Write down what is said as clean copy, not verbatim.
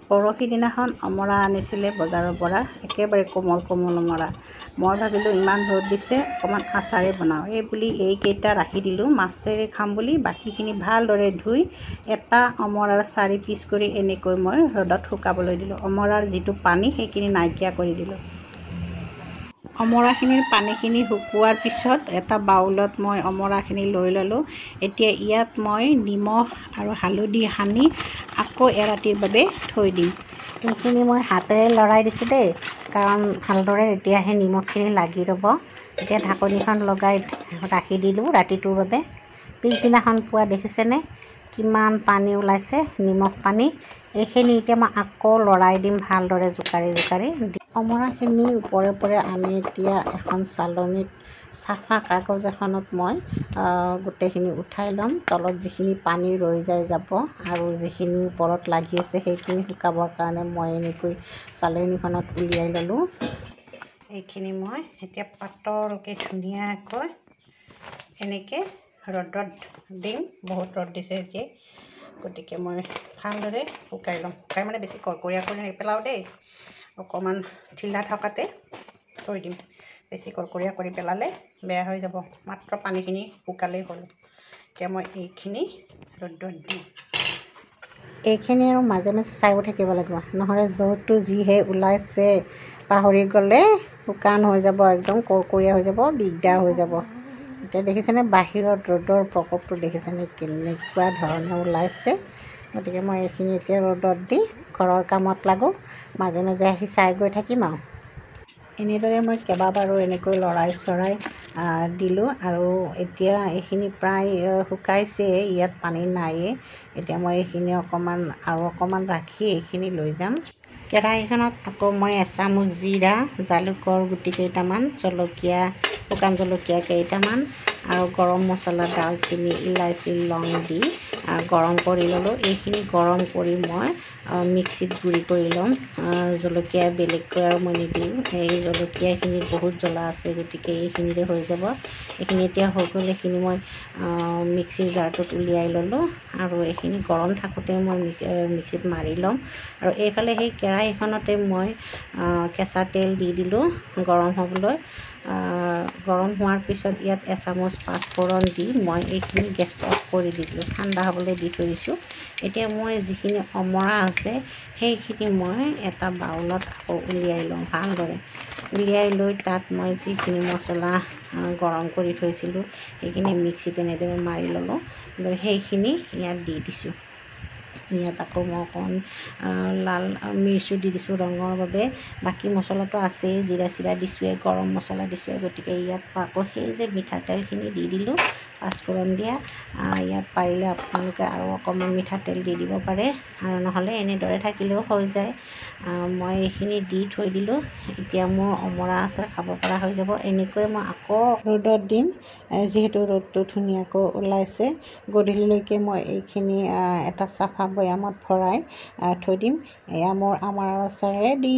পৰহি দিনাখন অমৰা আনিছিলে বজাৰৰ পৰা, একেবাৰে কোমল কোমল অমৰা। মই ভাবিলোঁ ইমান ৰ'দ দিছে, অকণমান আচাৰে বনাওঁ। এই বুলি এইকেইটা ৰাখি দিলোঁ, মাছেৰে খাম বুলি। বাকীখিনি ভালদৰে ধুই এটা অমৰাৰ 4 পিচ কৰি এনেকৈ মই ৰ'দত শুকাবলৈ দিলোঁ। অমৰাৰ যিটো পানী সেইখিনি নাইকিয়া কৰি দিলোঁ। অমৰাখিনিৰ পানীখিনি শুকোৱাৰ পিছত এটা বাউলত মই অমৰাখিনি লৈ ল'লোঁ। এতিয়া ইয়াত মই নিমখ আৰু হালধি সানি আকৌ এৰাতিৰ বাবে থৈ দিম। এইখিনি মই হাতেৰে লৰাই দিছোঁ দেই, কাৰণ ভালদৰে এতিয়াহে নিমখখিনি লাগি ৰ'ব। এতিয়া ঢাকনিখন লগাই ৰাখি দিলোঁ ৰাতিটোৰ বাবে। পিছদিনাখন পুৱা দেখিছেনে কিমান পানী ওলাইছে, নিমখ পানী। এইখিনি এতিয়া মই আকৌ লৰাই দিম ভালদৰে জোকাৰি জোকাৰি। অমৰাখিনি ওপৰে ওপৰে আনি এতিয়া এখন চালনীত চাফা কাগজ এখনত মই গোটেইখিনি উঠাই ল'ম। তলত যিখিনি পানী ৰৈ যাব আৰু যিখিনি ওপৰত লাগি আছে সেইখিনি শুকাবৰ কাৰণে মই এনেকৈ চালনীখনত উলিয়াই ল'লোঁ। এইখিনি মই এতিয়া পাতলকৈ ধুনীয়াকৈ এনেকৈ ৰ'দত দিম। বহুত ৰ'দ দিছে এতিয়া, গতিকে মই ভালদৰে শুকাই ল'ম। শুকাই মানে বেছি কৰকৰীয়া কৰি নেপেলাওঁ দেই, অকণমান ঢিলা থকাতে থৈ দিম। বেছি কৰকৰীয়া কৰি পেলালে বেয়া হৈ যাব। মাত্ৰ পানীখিনি শুকালেই হ'ল। এতিয়া মই এইখিনি ৰ'দত দিম। এইখিনি আৰু মাজে মাজে চাইও থাকিব লাগিব, নহ'লে ৰ'দটো যিহে ওলাইছে, পাহৰি গ'লে শুকান হৈ যাব, একদম কৰকৰীয়া হৈ যাব, দিগদাৰ হৈ যাব। এতিয়া দেখিছেনে বাহিৰত ৰ'দৰ প্ৰকোপটো দেখিছেনে কেনেকুৱা ধৰণে ওলাইছে। গতিকে মই এইখিনি এতিয়া ৰ'দত দি ঘৰৰ কামত লাগোঁ, মাজে মাজে আহি চাই গৈ থাকিম আৰু। এনেদৰে মই কেইবাবাৰো এনেকৈ লৰাই চৰাই দিলোঁ আৰু এতিয়া এইখিনি প্ৰায় শুকাইছে, ইয়াত পানী নাইয়ে। এতিয়া মই এইখিনি আৰু অকণমান ৰাখি এইখিনি লৈ যাম। কেৰাহীখনত আকৌ মই এচামুচ জিৰা, জালুকৰ গুটি কেইটামান, জলকীয়া, শুকান জলকীয়া কেইটামান আৰু গৰম মছলা, দালচেনি, ইলাচি, লং দি গৰম কৰি ল'লোঁ। এইখিনি গৰম কৰি মই মিক্সিত গুড়ি কৰি ল'ম। জলকীয়া বেলেগকৈ আৰু মই নিদিওঁ, এই জলকীয়াখিনিত বহুত জ্বলা আছে, গতিকে এইখিনিতে হৈ যাব। এইখিনি এতিয়া হৈ গ'ল, এইখিনি মই মিক্সিৰ জাৰটোত উলিয়াই ল'লোঁ আৰু এইখিনি গৰম থাকোঁতে মই মিক্সিত মাৰি ল'ম। আৰু এইফালে সেই কেৰাহীখনতে মই কেঁচা তেল দি দিলোঁ গৰম হ'বলৈ। গৰম হোৱাৰ পিছত ইয়াত এচামুচ পাঁচফোৰণ দি মই এইখিনি গেছটো অফ কৰি দিলোঁ, ঠাণ্ডা হ'বলৈ দি থৈ দিছোঁ। এতিয়া মই যিখিনি অমৰা আছে সেইখিনি মই এটা বাউলত আকৌ উলিয়াই লওঁ ভালদৰে। উলিয়াই লৈ তাত মই যিখিনি মছলা গৰম কৰি থৈছিলোঁ সেইখিনি মিক্সিত এনেদৰে মাৰি ল'লোঁ। লৈ সেইখিনি ইয়াত দি দিছোঁ। ইয়াত আকৌ মই অকণমান লাল মিৰ্চো দি দিছোঁ ৰঙৰ বাবে। বাকী মছলাটো আছেই, জিৰা চিৰা দিছোঁৱে, গৰম মছলা দিছোঁৱে, গতিকে ইয়াত আকৌ সেই যে মিঠাতেলখিনি দি দিলোঁ পাঁচফোৰণ দিয়া। ইয়াত পাৰিলে আপোনালোকে আৰু অকণমান মিঠাতেল দি দিব পাৰে, আৰু নহ'লে এনেদৰে থাকিলেও হৈ যায়। মই এইখিনি দি থৈ দিলোঁ। এতিয়া মোৰ অমৰা আচাৰ খাব পৰা হৈ যাব। এনেকৈ মই আকৌ ৰ'দত দিম, যিহেতু ৰ'দটো ধুনীয়াকৈ ওলাইছে। গধূলিলৈকে মই এইখিনি এটা চাফা বৈয়ামত ভৰাই থৈ দিম। এয়া মোৰ অমৰা আচাৰ ৰেডি।